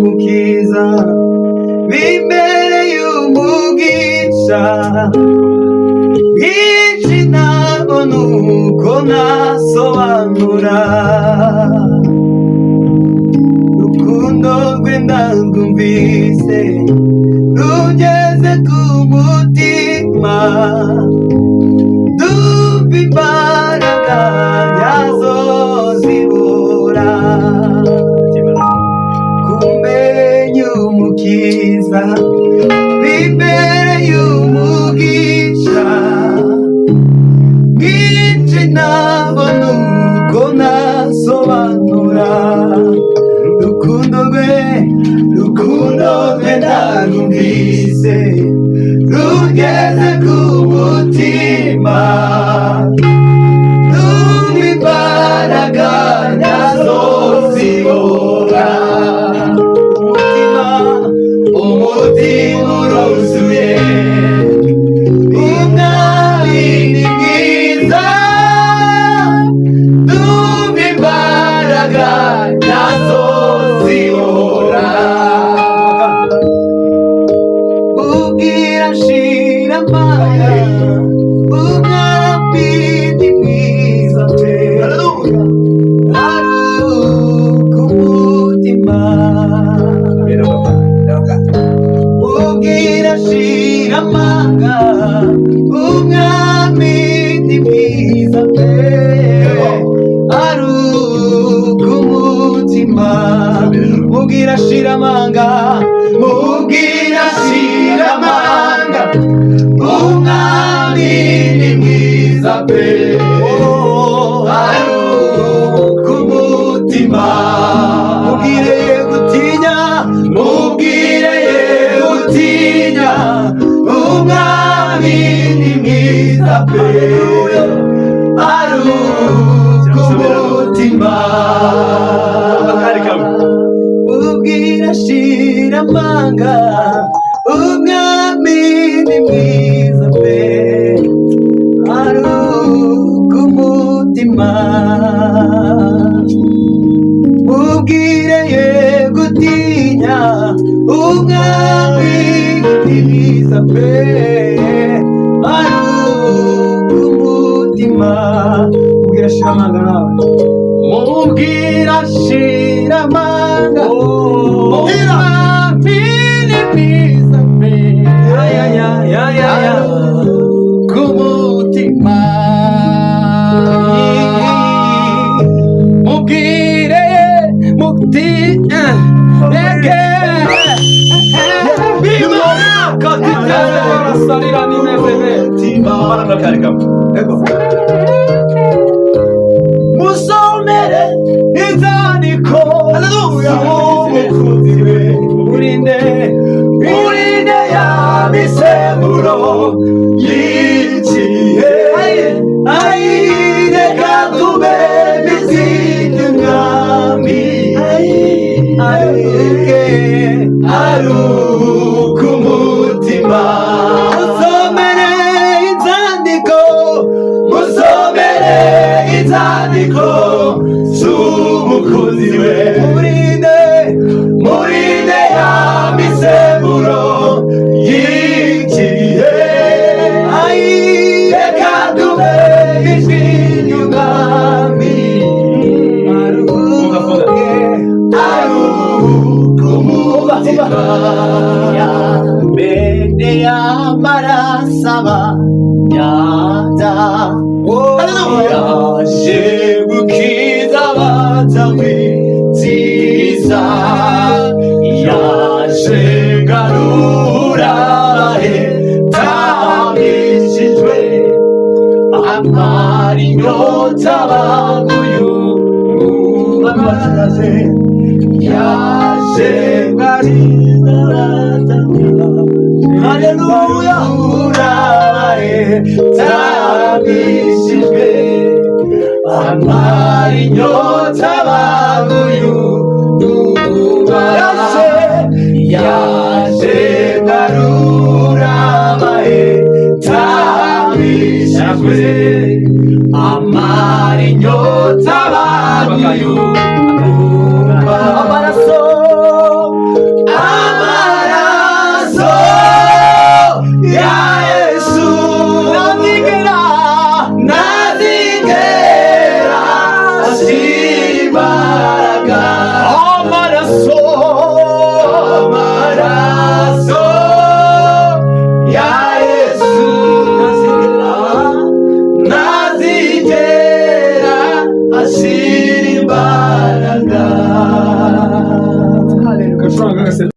umukiza bimbereye umugisha mwinshi ntabona uko nasobanura urukundo rwe ndarwumvise rugeze ku mutima ndumva imbaraga nyazo zibura kumenya umukiza bimbereye umugisha mwinshi ntabona uko nasobanura urukundo rwe ndarwumvise rugeze ku mutima ndumva imbaraga nyazo zibora umutima uruzuye umwami ni mwiza ndumva imbaraga nyazo zibora ubwira nshira amanga umwami ni mwiza pe aruka umutima ubwira nshira amanga umwami ni mwiza pe aruka umutima ubwira nshira amanga ubwira nshira amanga umwami ni mwiza pe aruka umutima mubwire gutinya mubwire gutinya umwami ni mwiza pe aruka umutima ubwira nshira amanga umwami ni mwiza pe aruka umutima mubwire ye gutinya umwami ni mwiza pe aruka umutima mubwira nshira amanga nawe mubwira nshira amanga umwami ni mwiza pe ku mutima mubwire mutinya rege bimara katitele barasarira n'inezebe musomere inzandiko z'umukunzi we urinde ya misemburo y'ikihe reka tube bizindi umwami aruka umutima musomere inzandiko z'umukunzi we murinde ya misemburo y'ikihe reka tube bizindi umwami aruka umutima bene y'amarasaba nyanja yaje gukiza abatambyi nziza yaje garura abahetamishijwe amara inyota baguye umwamaze yaje gukiza abatambyi haleluya abahetamishijwe amara inyota baguye yaje garura abahetamishijwe amara inyota baguye